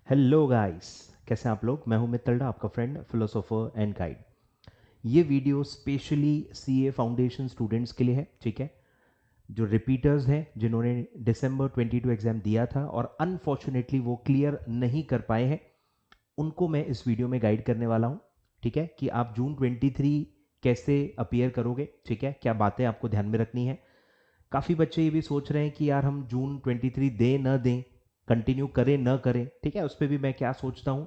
Hello guys, कैसे हैं आप लोग। मैं हूं मित्तल्डा, आपका फ्रेंड, फिलोसोफर एंड गाइड। ये video specially CA foundation students के लिए है, ठीक है। जो रिपीटर्स हैं, जिन्होंने दिसंबर 22 एग्जाम दिया था और अनफॉर्चुनेटली वो क्लियर नहीं कर पाए हैं, उनको मैं इस वीडियो में गाइड करने वाला हूं, ठीक है। कि आप जून 23 कैसे अपीयर करोगे, ठीक है। क्या बातें आपको ध्यान में रखनी है। काफ़ी बच्चे ये भी सोच रहे हैं कि यार हम जून 23 दें न दें, कंटिन्यू करें न करें, ठीक है। उस पर भी मैं क्या सोचता हूँ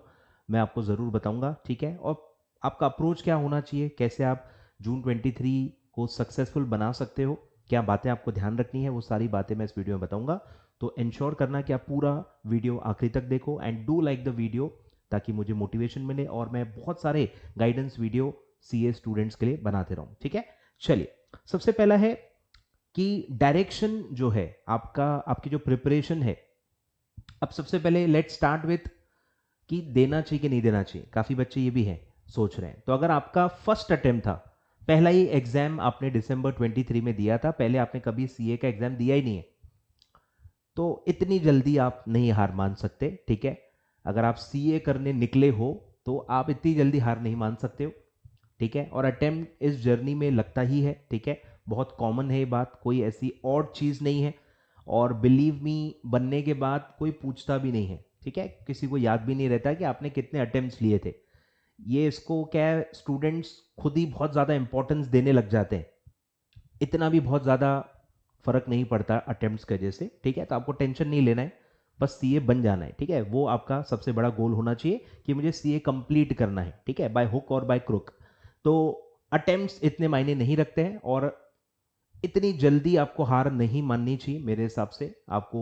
मैं आपको ज़रूर बताऊंगा, ठीक है। और आपका अप्रोच क्या होना चाहिए, कैसे आप जून 23 को सक्सेसफुल बना सकते हो, क्या बातें आपको ध्यान रखनी है, वो सारी बातें मैं इस वीडियो में बताऊंगा। तो इंश्योर करना कि आप पूरा वीडियो आखिरी तक देखो and do like the video, ताकि मुझे मोटिवेशन मिले और मैं बहुत सारे गाइडेंस वीडियो सीए स्टूडेंट्स के लिए बनाते रहूं, ठीक है। चलिए, सबसे पहला है कि डायरेक्शन जो है आपका, आपकी जो प्रिपरेशन है। अब सबसे पहले लेट्स स्टार्ट विथ कि देना चाहिए कि नहीं देना चाहिए। काफी बच्चे ये भी हैं, सोच रहे हैं। तो अगर आपका फर्स्ट अटेम्प्ट था, पहला ही एग्जाम आपने दिसंबर 23 में दिया था, पहले आपने कभी सीए का एग्जाम दिया ही नहीं है, तो इतनी जल्दी आप नहीं हार मान सकते, ठीक है। अगर आप सीए करने निकले हो तो आप इतनी जल्दी हार नहीं मान सकते हो, ठीक है। और अटेम्प्ट इस जर्नी में लगता ही है, ठीक है। बहुत कॉमन है ये बात, कोई ऐसी और चीज़ नहीं है। और बिलीव मी, बनने के बाद कोई पूछता भी नहीं है, ठीक है। किसी को याद भी नहीं रहता कि आपने कितने अटेम्प्ट्स लिए थे। ये इसको क्या है, स्टूडेंट्स खुद ही बहुत ज़्यादा इंपॉर्टेंस देने लग जाते हैं। इतना भी बहुत ज़्यादा फर्क नहीं पड़ता अटेम्प्ट्स की वजह से, ठीक है। तो आपको टेंशन नहीं लेना है, बस सीए बन जाना है, ठीक है। वो आपका सबसे बड़ा गोल होना चाहिए कि मुझे सीए कंप्लीट करना है, ठीक है, बाय हुक और बाय क्रुक। तो अटेम्प्ट्स इतने मायने नहीं रखते हैं और इतनी जल्दी आपको हार नहीं माननी चाहिए। मेरे हिसाब से आपको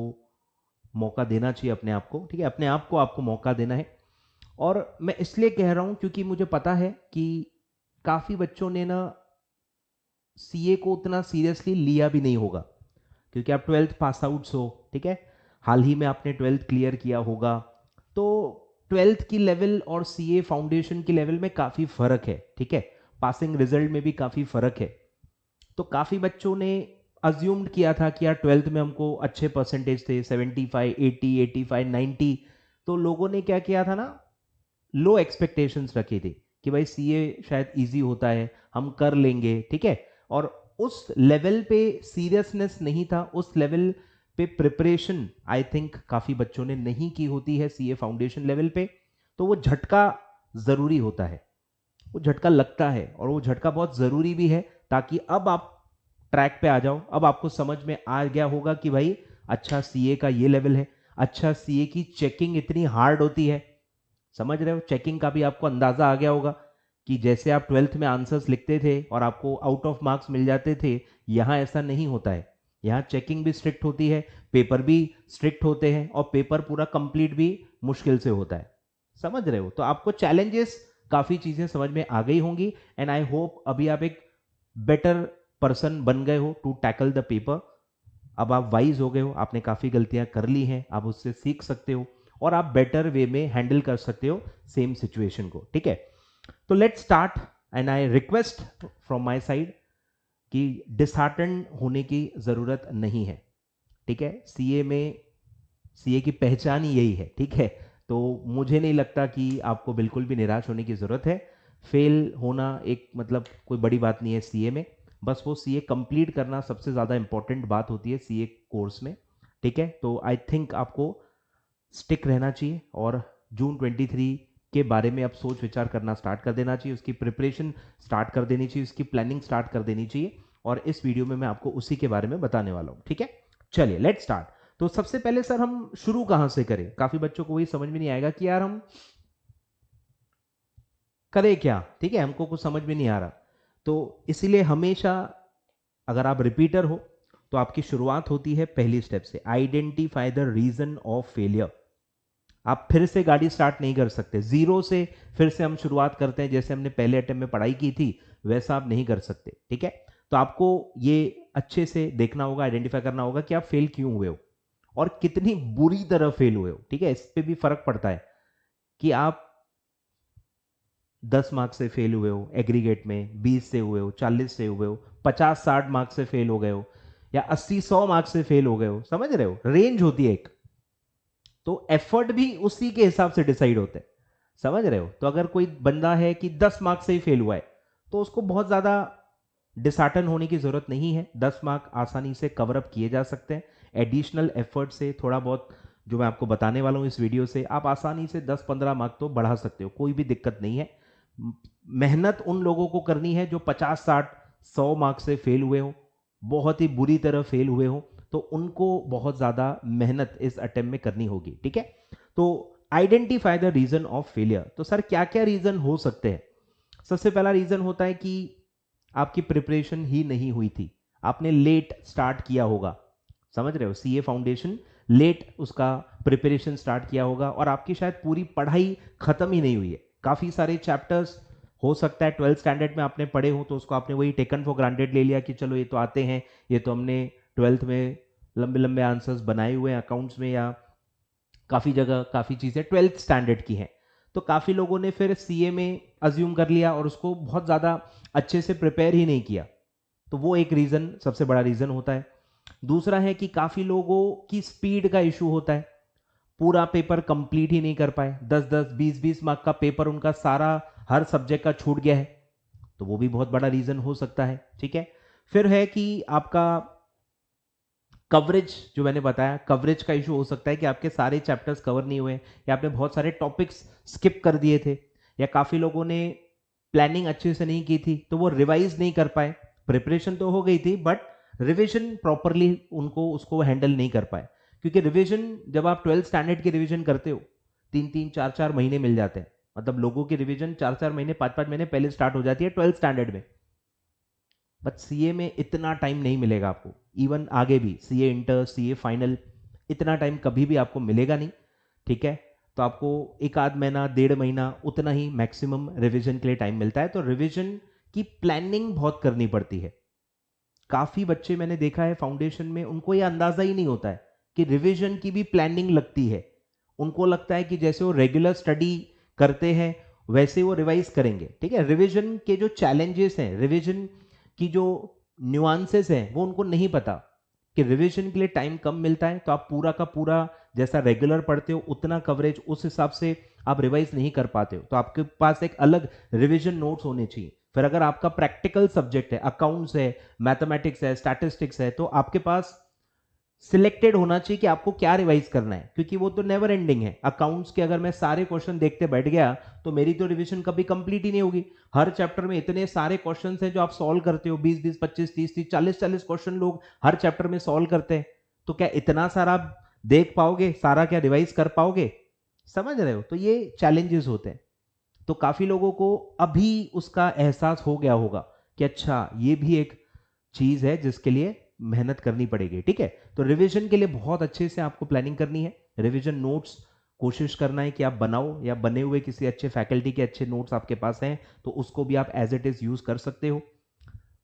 मौका देना चाहिए अपने आप को, ठीक है। अपने आप को आपको मौका देना है। और मैं इसलिए कह रहा हूं क्योंकि मुझे पता है कि काफी बच्चों ने ना सीए को उतना सीरियसली लिया भी नहीं होगा, क्योंकि आप 12th पास आउट्स हो, ठीक है। हाल ही में आपने 12th क्लियर किया होगा, तो 12th की लेवल और सीए फाउंडेशन की लेवल में काफ़ी फ़र्क है, ठीक है। पासिंग रिजल्ट में भी काफ़ी फ़र्क है। तो काफ़ी बच्चों ने अज्यूम्ड किया था कि यार 12th में हमको अच्छे परसेंटेज थे, 75, 80, 85, 90। तो लोगों ने क्या किया था ना, लो एक्सपेक्टेशंस रखी थी कि भाई सीए शायद इजी होता है, हम कर लेंगे, ठीक है। और उस लेवल पे सीरियसनेस नहीं था, उस लेवल पे प्रिपरेशन आई थिंक काफी बच्चों ने नहीं की होती है सीए फाउंडेशन लेवल पे। तो वो झटका जरूरी होता है, वो झटका लगता है और वो झटका बहुत जरूरी भी है, ताकि अब आप ट्रैक पे आ जाओ। अब आपको समझ में आ गया होगा कि भाई अच्छा सीए का ये लेवल है, अच्छा सीए की चेकिंग इतनी हार्ड होती है। समझ रहे हो, चेकिंग का भी आपको अंदाजा आ गया होगा कि जैसे आप 12th में आंसर्स लिखते थे और आपको आउट ऑफ मार्क्स मिल जाते थे, यहाँ ऐसा नहीं होता है। यहाँ चेकिंग भी स्ट्रिक्ट होती है, पेपर भी स्ट्रिक्ट होते हैं और पेपर पूरा कंप्लीट भी मुश्किल से होता है। समझ रहे हो, तो आपको चैलेंजेस, काफी चीजें समझ में आ गई होंगी एंड आई होप अभी आप एक बेटर पर्सन बन गए हो टू टैकल द पेपर। अब आप वाइज हो गए हो, आपने काफ़ी गलतियां कर ली हैं, आप उससे सीख सकते हो और आप बेटर वे में हैंडल कर सकते हो सेम सिचुएशन को, ठीक है। तो let's start and I request from my side कि डिसहार्टन होने की ज़रूरत नहीं है, ठीक है। सीए में, सीए की पहचान ही यही है, ठीक है। तो मुझे नहीं लगता कि आपको बिल्कुल भी निराश होने की ज़रूरत है। फेल होना एक मतलब कोई बड़ी बात नहीं है सीए में, बस वो सीए कंप्लीट करना सबसे ज़्यादा इंपॉर्टेंट बात होती है सीए कोर्स में, ठीक है। तो आई थिंक आपको स्टिक रहना चाहिए और जून 23 के बारे में अब सोच विचार करना स्टार्ट कर देना चाहिए, उसकी प्रिपरेशन स्टार्ट कर देनी चाहिए, उसकी प्लानिंग स्टार्ट कर देनी चाहिए। और इस वीडियो में मैं आपको उसी के बारे में बताने वाला हूँ, ठीक है। चलिए लेट्स स्टार्ट। तो सबसे पहले सर हम शुरू कहां से करें, काफी बच्चों को वही समझ में नहीं आएगा कि यार हम करें क्या, ठीक है, हमको कुछ समझ में नहीं आ रहा। तो इसीलिए हमेशा अगर आप रिपीटर हो तो आपकी शुरुआत होती है पहली स्टेप से, identify the reason of failure. आप फिर से गाड़ी स्टार्ट नहीं कर सकते जीरो से, फिर से हम शुरुआत करते हैं जैसे हमने पहले अटेम्प्ट में पढ़ाई की थी वैसा आप नहीं कर सकते, ठीक है। तो आपको ये अच्छे से देखना होगा, आइडेंटिफाई करना होगा कि आप फेल क्यों हुए हो और कितनी बुरी तरह फेल हुए हो, ठीक है। इस पे भी फर्क पड़ता है कि आप 10 मार्क्स से फेल हुए हो एग्रीगेट में, 20 से हुए हो, 40 से हुए हो, 50-60 मार्क्स से फेल हो गए हो, या 80-100 मार्क्स से फेल हो गए हो। समझ रहे हो, रेंज होती है एक। तो एफर्ट भी उसी के हिसाब से डिसाइड होता है, समझ रहे हो। तो अगर कोई बंदा है कि 10 मार्क्स से ही फेल हुआ है तो उसको बहुत ज़्यादा डिसहार्टन होने की ज़रूरत नहीं है। 10 मार्क आसानी से कवर अप किए जा सकते हैं एडिशनल एफर्ट से। थोड़ा बहुत जो मैं आपको बताने वाला हूँ इस वीडियो से, आप आसानी से 10-15 मार्क तो बढ़ा सकते हो, कोई भी दिक्कत नहीं है। मेहनत उन लोगों को करनी है जो 50-60-100 मार्क्स से फेल हुए हो, बहुत ही बुरी तरह फेल हुए हो, तो उनको बहुत ज़्यादा मेहनत इस अटेम्प्ट में करनी होगी, ठीक है। तो identify the reason of failure. तो सर क्या क्या रीजन हो सकते हैं? सबसे पहला रीजन होता है कि आपकी प्रिपरेशन ही नहीं हुई थी, आपने लेट स्टार्ट किया होगा, समझ रहे हो। सीए फाउंडेशन लेट उसका प्रिपरेशन स्टार्ट किया होगा और आपकी शायद पूरी पढ़ाई खत्म ही नहीं हुई है। काफी सारे चैप्टर्स हो सकता है 12th स्टैंडर्ड में आपने पढ़े हो तो उसको आपने वही टेकन फॉर ग्रांटेड ले लिया कि चलो ये तो आते हैं, ये तो हमने 12th में लंबे लंबे आंसर्स बनाए हुए हैं अकाउंट्स में, या काफ़ी जगह काफ़ी चीज़ें 12th स्टैंडर्ड की हैं। तो काफ़ी लोगों ने फिर सीए में अज्यूम कर लिया और उसको बहुत ज़्यादा अच्छे से प्रिपेयर ही नहीं किया। तो वो एक रीज़न, सबसे बड़ा रीज़न होता है। दूसरा है कि काफ़ी लोगों की स्पीड का इशू होता है, पूरा पेपर कंप्लीट ही नहीं कर पाए। 10-10, 20-20 मार्क का पेपर उनका सारा हर सब्जेक्ट का छूट गया है, तो वो भी बहुत बड़ा रीज़न हो सकता है, ठीक है। फिर है कि आपका कवरेज, जो मैंने बताया कवरेज का इशू हो सकता है कि आपके सारे चैप्टर्स कवर नहीं हुए, या आपने बहुत सारे टॉपिक्स स्किप कर दिए थे, या काफ़ी लोगों ने प्लानिंग अच्छे से नहीं की थी तो वो रिवाइज नहीं कर पाए। प्रिपरेशन तो हो गई थी बट रिविजन प्रॉपरली उनको उसको हैंडल नहीं कर पाए, क्योंकि रिविजन जब आप 12th स्टैंडर्ड की रिविजन करते हो 3-3, 4-4 महीने मिल जाते हैं। मतलब लोगों की रिविजन 4-4 महीने, 5-5 महीने पहले स्टार्ट हो जाती है 12th स्टैंडर्ड में, बट सीए में इतना टाइम नहीं मिलेगा आपको। इवन आगे भी सीए इंटर, सीए फाइनल, इतना टाइम कभी भी आपको मिलेगा नहीं, ठीक है। तो आपको एक आध महीना, 1.5 महीना, उतना ही मैक्सिमम रिवीजन के लिए टाइम मिलता है। तो रिवीजन की प्लानिंग बहुत करनी पड़ती है। काफ़ी बच्चे मैंने देखा है फाउंडेशन में, उनको ये अंदाज़ा ही नहीं होता है कि रिवीजन की भी प्लानिंग लगती है। उनको लगता है कि जैसे वो रेगुलर स्टडी करते हैं वैसे वो रिवाइज करेंगे, ठीक है। रिवीजन के जो चैलेंजेस हैं, रिवीजन की जो न्यूआंसेस हैं, वो उनको नहीं पता कि रिवीजन के लिए टाइम कम मिलता है, तो आप पूरा का पूरा जैसा रेगुलर पढ़ते हो उतना कवरेज उस हिसाब से आप रिवाइज नहीं कर पाते हो। तो आपके पास एक अलग रिवीजन नोट्स होने चाहिए। फिर अगर आपका प्रैक्टिकल सब्जेक्ट है, अकाउंट्स है, मैथमेटिक्स है, स्टैटिस्टिक्स है, तो आपके पास सिलेक्टेड होना चाहिए कि आपको क्या रिवाइज करना है, क्योंकि वो तो नेवर एंडिंग है। अकाउंट्स के अगर मैं सारे क्वेश्चन देखते बैठ गया तो मेरी तो रिवीजन कभी कंप्लीट ही नहीं होगी। हर चैप्टर में इतने सारे क्वेश्चंस हैं जो आप सॉल्व करते हो, 20-20, 25-30, 40-40 क्वेश्चन लोग हर चैप्टर में सॉल्व करते हैं। तो क्या इतना सारा आप देख पाओगे, सारा क्या रिवाइज कर पाओगे? समझ रहे हो। तो ये चैलेंजेस होते हैं। तो काफी लोगों को अभी उसका एहसास हो गया होगा कि अच्छा ये भी एक चीज है जिसके लिए मेहनत करनी पड़ेगी, ठीक है। तो रिवीजन के लिए बहुत अच्छे से आपको प्लानिंग करनी है। रिवीजन नोट्स कोशिश करना है कि आप बनाओ, या बने हुए किसी अच्छे फैकल्टी के अच्छे नोट्स आपके पास हैं तो उसको भी आप एज इट इज यूज कर सकते हो।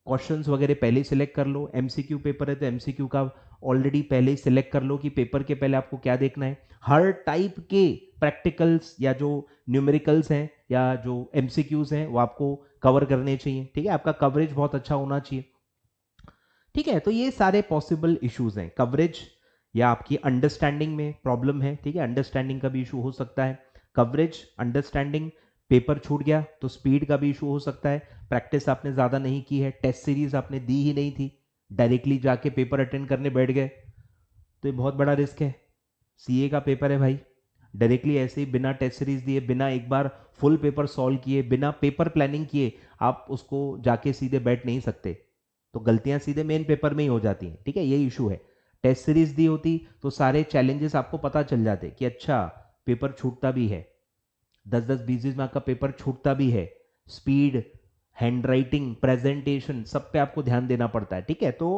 क्वेश्चंस वगैरह पहले ही सिलेक्ट कर लो। एमसीक्यू पेपर है तो एमसीक्यू का ऑलरेडी पहले ही सिलेक्ट कर लो कि पेपर के पहले आपको क्या देखना है। हर टाइप के प्रैक्टिकल्स या जो न्यूमेरिकल्स हैं या जो एमसीक्यूज हैं वो आपको कवर करने चाहिए, ठीक है। आपका कवरेज बहुत अच्छा होना चाहिए, ठीक है। तो ये सारे पॉसिबल इश्यूज हैं। कवरेज या आपकी अंडरस्टैंडिंग में प्रॉब्लम है, ठीक है, अंडरस्टैंडिंग का भी इशू हो सकता है। कवरेज, अंडरस्टैंडिंग, पेपर छूट गया तो स्पीड का भी इशू हो सकता है। प्रैक्टिस आपने ज़्यादा नहीं की है, टेस्ट सीरीज आपने दी ही नहीं थी, डायरेक्टली जाके पेपर अटेंड करने बैठ गए, तो ये बहुत बड़ा रिस्क है। सीए का पेपर है भाई, डायरेक्टली ऐसे ही बिना टेस्ट सीरीज दिए, बिना एक बार फुल पेपर सॉल्व किए, बिना पेपर प्लानिंग किए आप उसको जाके सीधे बैठ नहीं सकते। तो गलतियां सीधे मेन पेपर में ही हो जाती हैं, ठीक है, यही इशू है। टेस्ट सीरीज दी होती तो सारे चैलेंजेस आपको पता चल जाते कि अच्छा पेपर छूटता भी है, 10-10, 20-20 मार्क का पेपर छूटता भी है। स्पीड, हैंडराइटिंग, प्रेजेंटेशन, सब पे आपको ध्यान देना पड़ता है, ठीक है। तो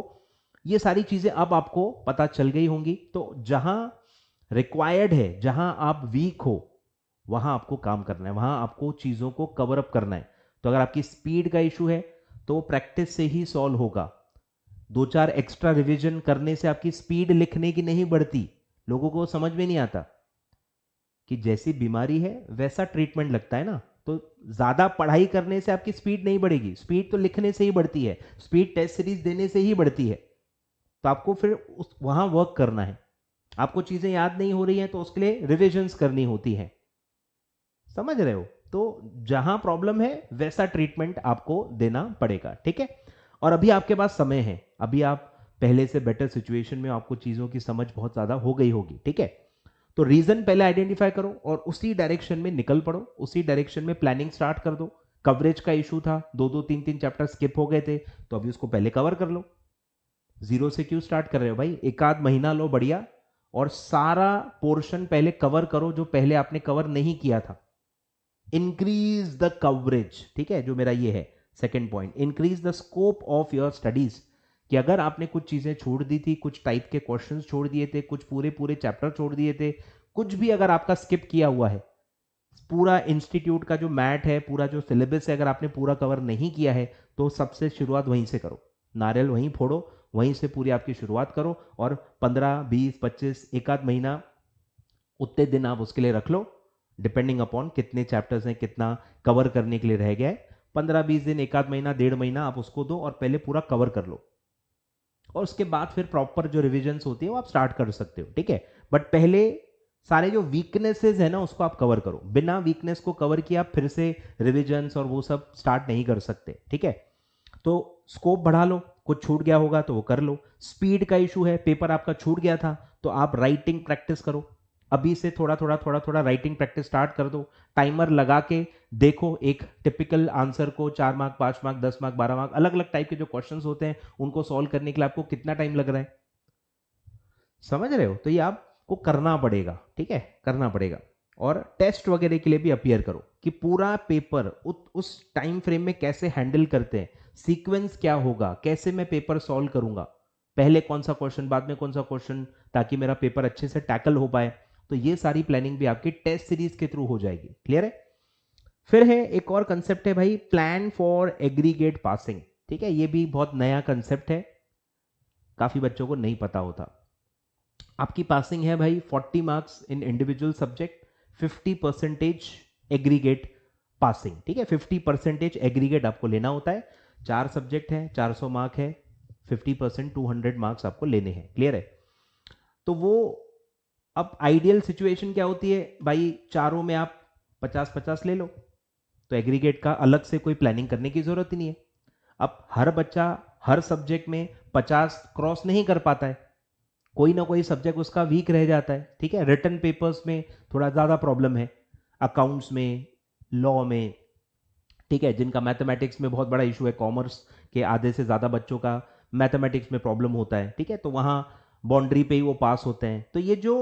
ये सारी चीजें अब आपको पता चल गई होंगी। तो जहां रिक्वायर्ड है, जहां आप वीक हो वहां आपको काम करना है, वहां आपको चीजों को कवर अप करना है। तो अगर आपकी स्पीड का इशू है तो प्रैक्टिस से ही सॉल्व होगा। 2-4 एक्स्ट्रा रिवीजन करने से आपकी स्पीड लिखने की नहीं बढ़ती। लोगों को समझ में नहीं आता कि जैसी बीमारी है वैसा ट्रीटमेंट लगता है ना। तो ज्यादा पढ़ाई करने से आपकी स्पीड नहीं बढ़ेगी, स्पीड तो लिखने से ही बढ़ती है, स्पीड टेस्ट सीरीज देने से ही बढ़ती है। तो आपको फिर वहां वर्क करना है। आपको चीजें याद नहीं हो रही हैं तो उसके लिए रिविजन्स करनी होती हैं, समझ रहे हो? तो जहां प्रॉब्लम है वैसा ट्रीटमेंट आपको देना पड़ेगा, ठीक है? और अभी आपके पास समय है, अभी आप पहले से बेटर सिचुएशन में, आपको चीजों की समझ बहुत ज्यादा हो गई होगी, ठीक है? तो रीजन पहले आइडेंटिफाई करो और उसी डायरेक्शन में निकल पड़ो, उसी डायरेक्शन में प्लानिंग स्टार्ट कर दो। कवरेज का इशू था, 2-2 3-3 चैप्टर स्किप हो गए थे, तो अभी उसको पहले कवर कर लो। जीरो से क्यों स्टार्ट कर रहे हो भाई? एक आध महीना लो बढ़िया, और सारा पोर्शन पहले कवर करो जो पहले आपने कवर नहीं किया था। इंक्रीज द कवरेज, ठीक है? जो मेरा ये है second point, increase the scope of your studies. कि अगर आपने कुछ चीजें छोड़ दी थी, कुछ टाइप के क्वेश्चंस छोड़ दिए थे, कुछ पूरे पूरे चैप्टर छोड़ दिए थे, कुछ भी अगर आपका स्किप किया हुआ है, पूरा इंस्टीट्यूट का जो मैट है, पूरा जो सिलेबस है, अगर आपने पूरा कवर नहीं किया है, तो सबसे शुरुआत वहीं से करो, नारियल वहीं फोड़ो, वहीं से पूरी आपकी शुरुआत करो। और 15-20-25 एक आध महीना, उतने दिन आप उसके लिए रख लो, डिपेंडिंग अपॉन कितने चैप्टर्स हैं, कितना कवर करने के लिए रह गया है। 15-20 दिन, एक आध महीना, 1.5 महीना आप उसको दो और पहले पूरा कवर कर लो, और उसके बाद फिर प्रॉपर जो रिविजन्स होती है वो आप स्टार्ट कर सकते हो, ठीक है? बट पहले सारे जो वीकनेसेस है ना उसको आप कवर करो, बिना वीकनेस को कवर किया आप फिर से रिविजन्स और वो सब स्टार्ट नहीं कर सकते, ठीक है? तो स्कोप बढ़ा लो, कुछ छूट गया होगा तो वो कर लो। स्पीड का इशू है, पेपर आपका छूट गया था, तो आप राइटिंग प्रैक्टिस करो, अभी से थोड़ा थोड़ा थोड़ा थोड़ा राइटिंग प्रैक्टिस स्टार्ट कर दो। टाइमर लगा के देखो, एक टिपिकल आंसर को 4 मार्क, 5 मार्क, 10 मार्क, 12 मार्क, अलग अलग टाइप के जो क्वेश्चंस होते हैं उनको सॉल्व करने के लिए आपको कितना टाइम लग रहा है, समझ रहे हो? तो ये आपको करना पड़ेगा, ठीक है? करना पड़ेगा। और टेस्ट वगैरह के लिए भी अपियर करो कि पूरा पेपर उस टाइम फ्रेम में कैसे हैंडल करते हैं, सीक्वेंस क्या होगा, कैसे मैं पेपर सॉल्व करूंगा, पहले कौन सा क्वेश्चन, बाद में कौन सा क्वेश्चन, ताकि मेरा पेपर अच्छे से टैकल हो पाए। तो ये सारी प्लानिंग भी आपकी टेस्ट सीरीज के थ्रू हो जाएगी, क्लियर है? फिर है एक और कंसेप्ट है भाई, प्लान फॉर एग्रीगेट पासिंग, ठीक है? ये भी बहुत नया कंसेप्ट है, काफी बच्चों को नहीं पता होता। आपकी पासिंग है भाई 40 marks in individual subject, 50% aggregate passing, ठीक है? 50% एग्रीगेट आपको लेना होता है, 4 सब्जेक्ट है, 400 मार्क है, 50% 200 मार्क्स आपको लेने हैं, क्लियर है? तो वो, अब आइडियल सिचुएशन क्या होती है भाई, चारों में आप 50-50 ले लो, तो एग्रीगेट का अलग से कोई प्लानिंग करने की जरूरत ही नहीं है। अब हर बच्चा हर सब्जेक्ट में 50 क्रॉस नहीं कर पाता है, कोई ना कोई सब्जेक्ट उसका वीक रह जाता है, ठीक है? रिटन पेपर्स में थोड़ा ज़्यादा प्रॉब्लम है, अकाउंट्स में, लॉ में, ठीक है? जिनका मैथमेटिक्स में बहुत बड़ा इशू है, कॉमर्स के आधे से ज़्यादा बच्चों का मैथमेटिक्स में प्रॉब्लम होता है, ठीक है? तो वहाँ बाउंड्री पे ही वो पास होते हैं। तो ये जो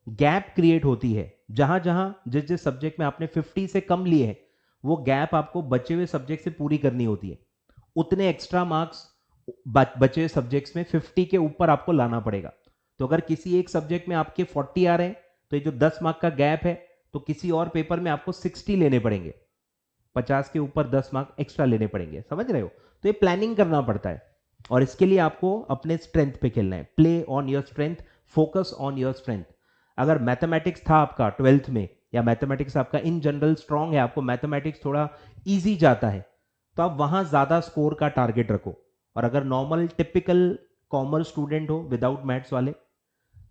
गैप क्रिएट होती है, जहाँ जहाँ जिस जिस सब्जेक्ट में आपने 50 से कम लिए हैं, वो गैप आपको बचे हुए सब्जेक्ट से पूरी करनी होती है। उतने एक्स्ट्रा मार्क्स बचे हुए सब्जेक्ट्स में 50 के ऊपर आपको लाना पड़ेगा। तो अगर किसी एक सब्जेक्ट में आपके 40 आ रहे हैं, तो ये जो 10 मार्क का गैप है, तो किसी और पेपर में आपको 60 लेने पड़ेंगे, 50 के ऊपर 10 मार्क एक्स्ट्रा लेने पड़ेंगे, समझ रहे हो? तो ये प्लानिंग करना पड़ता है, और इसके लिए आपको अपने स्ट्रेंथ पे खेलना है, play on your strength, focus on your strength. अगर मैथमेटिक्स था आपका 12th में, या मैथमेटिक्स आपका इन जनरल स्ट्रांग है, आपको मैथमेटिक्स थोड़ा ईजी जाता है, तो आप वहां ज्यादा स्कोर का टारगेट रखो। और अगर नॉर्मल टिपिकल कॉमर्स स्टूडेंट हो विदाउट मैथ्स वाले,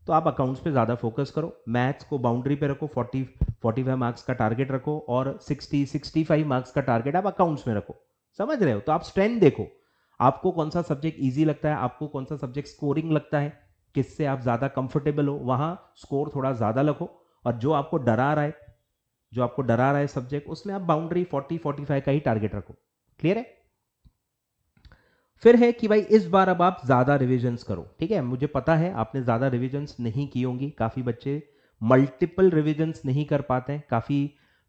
तो आप अकाउंट्स पे ज़्यादा फोकस करो, मैथ्स को बाउंड्री पे रखो, 40-45 मार्क्स का टारगेट रखो, और 60-65 मार्क्स का टारगेट आप अकाउंट्स में रखो, समझ रहे हो? तो आप स्ट्रेंथ देखो, आपको कौन सा सब्जेक्ट ईजी लगता है, आपको कौन सा सब्जेक्ट स्कोरिंग लगता है, किससे आप ज़्यादा कंफर्टेबल हो, वहां स्कोर थोड़ा ज़्यादा रखो। और जो आपको डरा रहा है, जो आपको डरा रहा है सब्जेक्ट, उसमें आप बाउंड्री 40-45 का ही टारगेट रखो, क्लियर है? फिर है कि भाई इस बार अब आप ज्यादा रिविजन्स करो, ठीक है? मुझे पता है आपने ज्यादा रिविजन्स नहीं की होंगी, काफी बच्चे मल्टीपल रिविजन्स नहीं कर पाते हैं, काफी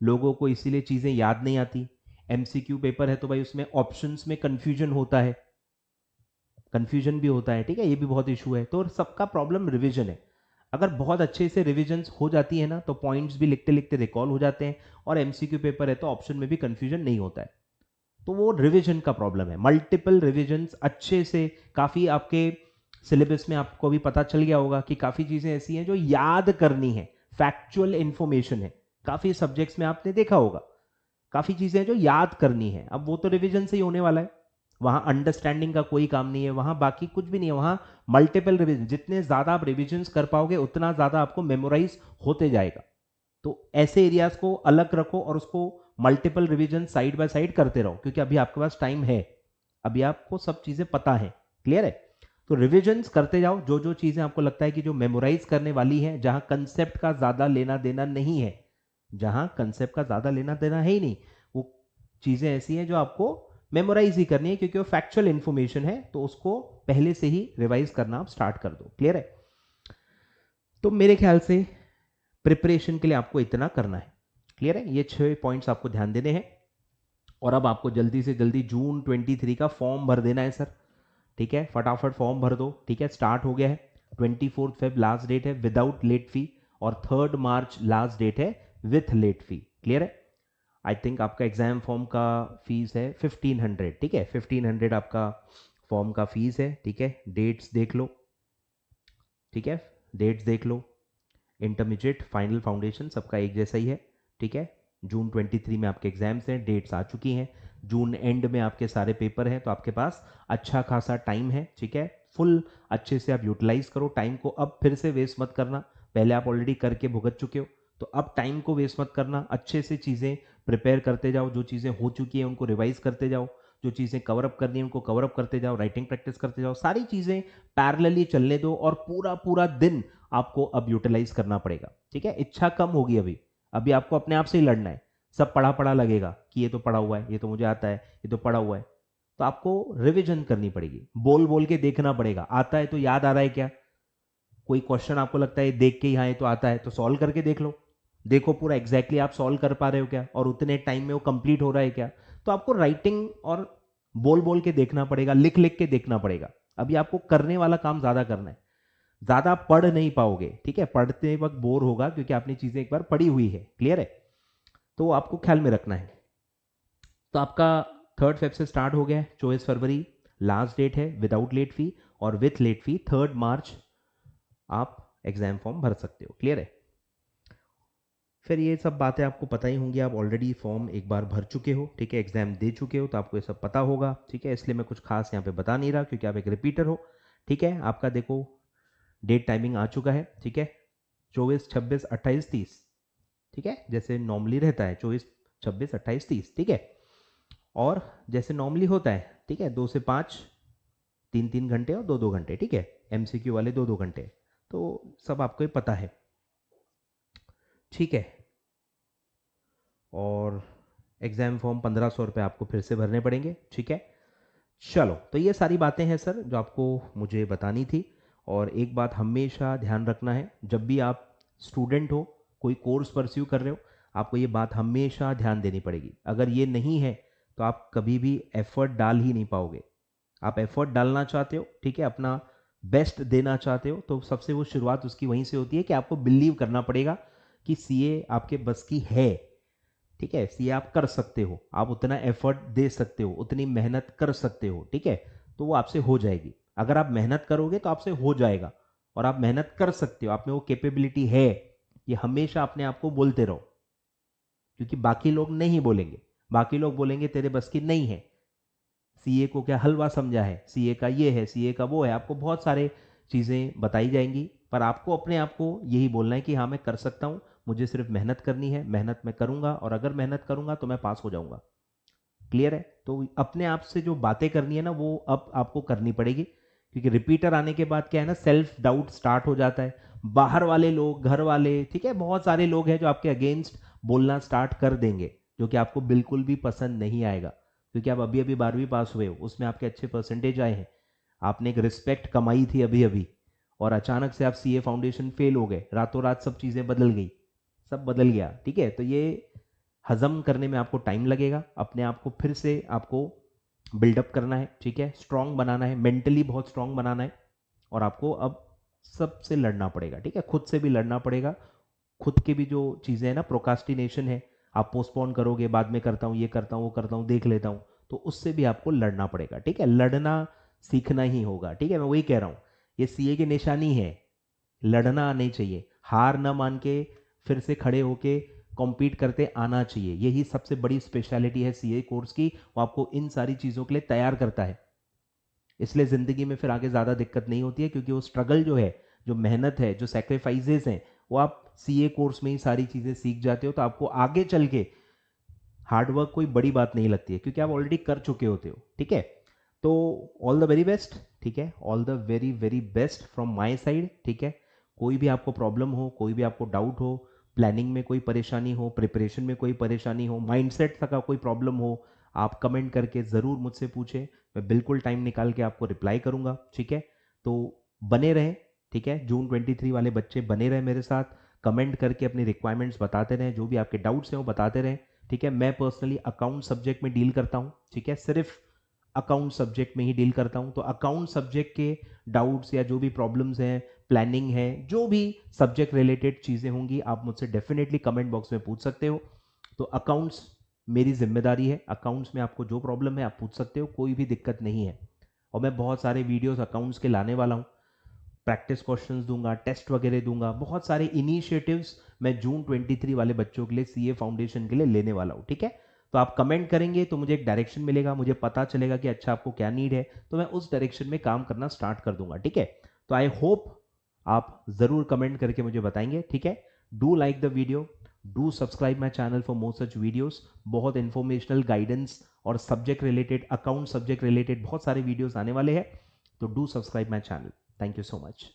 लोगों को इसीलिए चीजें याद नहीं आती। एमसीक्यू पेपर है तो भाई उसमें ऑप्शंस में कंफ्यूजन होता है, कंफ्यूजन भी होता है, ठीक है? ये भी बहुत इशू है। तो सबका प्रॉब्लम रिविजन है। अगर बहुत अच्छे से रिविजन्स हो जाती है ना, तो पॉइंट्स भी लिखते लिखते रिकॉल हो जाते हैं, और एमसीक्यू पेपर है तो ऑप्शन में भी कंफ्यूजन नहीं होता है। तो वो रिवीजन का प्रॉब्लम है, मल्टीपल रिवीजन्स अच्छे से, काफी आपके सिलेबस में आपको भी पता चल गया होगा कि काफी चीजें ऐसी हैं जो याद करनी है, फैक्चुअल इंफॉर्मेशन है, काफी सब्जेक्ट्स में आपने देखा होगा, काफी चीजें हैं जो याद करनी है। अब वो तो रिवीजन से ही होने वाला है, वहाँ अंडरस्टैंडिंग का कोई काम नहीं है, वहाँ बाकी कुछ भी नहीं है, वहाँ मल्टीपल रिविजन, जितने ज़्यादा आप रिविजन्स कर पाओगे उतना ज़्यादा आपको मेमोराइज होते जाएगा। तो ऐसे एरियाज को अलग रखो और उसको multiple revision side by side करते रहो, क्योंकि अभी आपके पास टाइम है, अभी आपको सब चीज़ें पता है। क्लियर है? तो रिविजन्स करते जाओ, जो जो चीज़ें आपको लगता है कि जो मेमोराइज करने वाली है, जहाँ कंसेप्ट का ज़्यादा लेना देना नहीं है, जहाँ कंसेप्ट का ज़्यादा लेना देना है ही नहीं, वो चीज़ें ऐसी हैं जो आपको मेमोराइज ही करनी है, क्योंकि वो फैक्चुअल इंफॉर्मेशन है, तो उसको पहले से ही रिवाइज करना आप स्टार्ट कर दो। क्लियर है? तो मेरे ख्याल से प्रिपरेशन के लिए आपको इतना करना है। क्लियर है? ये 6 पॉइंट्स आपको ध्यान देने हैं। और अब आपको जल्दी से जल्दी जून 23 का फॉर्म भर देना है सर। ठीक है, फटाफट फॉर्म भर दो। ठीक है, स्टार्ट हो गया है। 24 फेब लास्ट डेट है विदाउट लेट फी, और 3 मार्च लास्ट डेट है विथ लेट फी। क्लियर है? आई थिंक आपका एग्जाम फॉर्म का फीस है 1500। ठीक है, 1500 आपका फॉर्म का फीस है। ठीक है, डेट्स देख लो। ठीक है, डेट्स देख लो। इंटरमीडिएट, फाइनल, फाउंडेशन सबका एक जैसा ही है। ठीक है, जून 23 में आपके एग्जाम्स हैं, डेट्स आ चुकी हैं। जून एंड में आपके सारे पेपर हैं, तो आपके पास अच्छा खासा टाइम है। ठीक है, फुल अच्छे से आप यूटिलाइज करो टाइम को, अब फिर से वेस्ट मत करना। पहले आप ऑलरेडी करके भुगत चुके हो, तो अब टाइम को वेस्ट मत करना। अच्छे से चीज़ें प्रिपेयर करते जाओ, जो चीज़ें हो चुकी हैं उनको रिवाइज करते जाओ, जो चीज़ें कवर अप करनी है उनको कवर अप करते जाओ, राइटिंग प्रैक्टिस करते जाओ, सारी चीज़ें पैरेलली चलने दो, और पूरा पूरा दिन आपको अब यूटिलाइज करना पड़ेगा। ठीक है, इच्छा कम होगी अभी, अभी आपको अपने आप से ही लड़ना है। सब पढ़ा पढ़ा लगेगा कि ये तो पढ़ा हुआ है, ये तो मुझे आता है, ये तो पढ़ा हुआ है, तो आपको रिविजन करनी पड़ेगी, बोल बोल के देखना पड़ेगा। आता है तो याद आ रहा है क्या? कोई क्वेश्चन आपको लगता है देख के ही हाँ ये तो आता है, तो सॉल्व करके देख लो। देखो पूरा एग्जैक्टली आप सॉल्व कर पा रहे हो क्या, और उतने टाइम में वो कंप्लीट हो रहा है क्या। तो आपको राइटिंग और बोल बोल के देखना पड़ेगा, लिख लिख के देखना पड़ेगा। अभी आपको करने वाला काम ज्यादा करना है, ज्यादा पढ़ नहीं पाओगे। ठीक है, पढ़ते वक्त बोर होगा, क्योंकि आपने चीजें एक बार पढ़ी हुई है। क्लियर है? तो आपको ख्याल में रखना है। तो आपका 3 फेब से स्टार्ट हो गया है, 24 फरवरी लास्ट डेट है विदाउट लेट फी, और विथ लेट फी 3 मार्च आप एग्जाम फॉर्म भर सकते हो। क्लियर है? फिर ये सब बातें आपको पता ही होंगी, आप ऑलरेडी फॉर्म एक बार भर चुके हो। ठीक है, एग्जाम दे चुके हो, तो आपको ये सब पता होगा। ठीक है, इसलिए मैं कुछ खास यहाँ पे बता नहीं रहा, क्योंकि आप एक रिपीटर हो। ठीक है, आपका देखो डेट टाइमिंग आ चुका है। ठीक है, 24, 26, 28, 30। ठीक है, जैसे नॉर्मली रहता है 24, 26, 28, 30। ठीक है, और जैसे नॉर्मली होता है, ठीक है, 2 से 5 3-3 घंटे और 2-2 घंटे। ठीक है, एमसीक्यू वाले 2-2 घंटे, तो सब आपको ही पता है। ठीक है, और एग्जाम फॉर्म 1500 रुपये आपको फिर से भरने पड़ेंगे। ठीक है, चलो, तो ये सारी बातें हैं सर जो आपको मुझे बतानी थी। और एक बात हमेशा ध्यान रखना है, जब भी आप स्टूडेंट हो, कोई कोर्स परस्यू कर रहे हो, आपको ये बात हमेशा ध्यान देनी पड़ेगी। अगर ये नहीं है तो आप कभी भी एफर्ट डाल ही नहीं पाओगे। आप एफर्ट डालना चाहते हो, ठीक है, अपना बेस्ट देना चाहते हो, तो सबसे वो शुरुआत उसकी वहीं से होती है कि आपको बिलीव करना पड़ेगा कि सीए आपके बस की है। ठीक है, सीए आप कर सकते हो, आप उतना एफर्ट दे सकते हो, उतनी मेहनत कर सकते हो। ठीक है, तो वो आपसे हो जाएगी। अगर आप मेहनत करोगे तो आपसे हो जाएगा, और आप मेहनत कर सकते हो, आप में वो कैपेबिलिटी है। ये हमेशा अपने आप को बोलते रहो, क्योंकि बाकी लोग नहीं बोलेंगे। बाकी लोग बोलेंगे तेरे बस की नहीं है, सीए को क्या हलवा समझा है, सीए का ये है, सीए का वो है, आपको बहुत सारे चीज़ें बताई जाएंगी। पर आपको अपने आप को यही बोलना है कि हाँ मैं कर सकता हूँ, मुझे सिर्फ मेहनत करनी है, मेहनत मैं करूँगा, और अगर मेहनत करूँगा तो मैं पास हो जाऊँगा। क्लियर है? तो अपने आप से जो बातें करनी है ना, वो अब आपको करनी पड़ेगी, क्योंकि रिपीटर आने के बाद क्या है ना, सेल्फ डाउट स्टार्ट हो जाता है। बाहर वाले लोग, घर वाले, ठीक है, बहुत सारे लोग हैं जो आपके अगेंस्ट बोलना स्टार्ट कर देंगे, जो कि आपको बिल्कुल भी पसंद नहीं आएगा, क्योंकि आप अभी अभी 12वीं पास हुए हो, उसमें आपके अच्छे परसेंटेज आए हैं, आपने एक रिस्पेक्ट कमाई थी अभी अभी, और अचानक से आप सीए फाउंडेशन फेल हो गए, रातों रात सब चीज़ें बदल गई, सब बदल गया। ठीक है, तो ये हजम करने में आपको टाइम लगेगा, अपने आप को फिर से आपको बिल्डअप करना है। ठीक है, स्ट्रांग बनाना है, मेंटली बहुत स्ट्रांग बनाना है, और आपको अब सबसे लड़ना पड़ेगा। ठीक है, खुद से भी लड़ना पड़ेगा। खुद की भी जो चीज़ें हैं ना, प्रोकास्टिनेशन है, आप पोस्टपोन करोगे, बाद में करता हूँ, ये करता हूँ, वो करता हूँ, देख लेता हूँ, तो उससे भी आपको लड़ना पड़ेगा। ठीक है, लड़ना सीखना ही होगा। ठीक है, मैं वही कह रहा हूँ, ये सीए की निशानी है, लड़ना नहीं चाहिए। हार ना मान के फिर से खड़े होके कॉम्पीट करते आना चाहिए। यही सबसे बड़ी स्पेशलिटी है सीए कोर्स की, वो आपको इन सारी चीज़ों के लिए तैयार करता है। इसलिए ज़िंदगी में फिर आगे ज़्यादा दिक्कत नहीं होती है, क्योंकि वो स्ट्रगल जो है, जो मेहनत है, जो सेक्रीफाइसेस हैं, वो आप सीए कोर्स में ही सारी चीज़ें सीख जाते हो, तो आपको आगे चल के हार्डवर्क कोई बड़ी बात नहीं लगती है, क्योंकि आप ऑलरेडी कर चुके होते हो। ठीक है, तो ऑल द वेरी बेस्ट। ठीक है, all the very very best from my side. ठीक है, कोई भी आपको प्रॉब्लम हो, कोई भी आपको डाउट हो, प्लानिंग में कोई परेशानी हो, प्रिपरेशन में कोई परेशानी हो, माइंडसेट तक का कोई प्रॉब्लम हो, आप कमेंट करके ज़रूर मुझसे पूछें। मैं बिल्कुल टाइम निकाल के आपको रिप्लाई करूंगा। ठीक है, तो बने रहें। ठीक है, जून 23 वाले बच्चे बने रहें मेरे साथ, कमेंट करके अपनी रिक्वायरमेंट्स बताते रहें, जो भी आपके डाउट्स हैं वो बताते रहें। ठीक है, मैं पर्सनली अकाउंट सब्जेक्ट में डील करता हूँ। ठीक है, सिर्फ अकाउंट सब्जेक्ट में ही डील करता हूँ, तो अकाउंट सब्जेक्ट के डाउट्स या जो भी प्रॉब्लम्स हैं, प्लानिंग है, जो भी सब्जेक्ट रिलेटेड चीज़ें होंगी, आप मुझसे डेफिनेटली कमेंट बॉक्स में पूछ सकते हो। तो अकाउंट्स मेरी जिम्मेदारी है, अकाउंट्स में आपको जो प्रॉब्लम है आप पूछ सकते हो, कोई भी दिक्कत नहीं है। और मैं बहुत सारे वीडियोस अकाउंट्स के लाने वाला हूँ, प्रैक्टिस क्वेश्चंस दूंगा, टेस्ट वगैरह दूंगा, बहुत सारे इनिशिएटिव्स मैं जून 23 वाले बच्चों के लिए सीए फाउंडेशन के लिए लेने वाला हूँ। ठीक है, तो आप कमेंट करेंगे तो मुझे एक डायरेक्शन मिलेगा, मुझे पता चलेगा कि अच्छा आपको क्या नीड है, तो मैं उस डायरेक्शन में काम करना स्टार्ट कर दूंगा। ठीक है, तो आई होप आप ज़रूर कमेंट करके मुझे बताएंगे। ठीक है, do like the video, do subscribe my channel for more such videos. बहुत इन्फॉर्मेशनल गाइडेंस और subject related, account subject related बहुत सारे वीडियोस आने वाले हैं, तो do subscribe my channel. Thank you so much.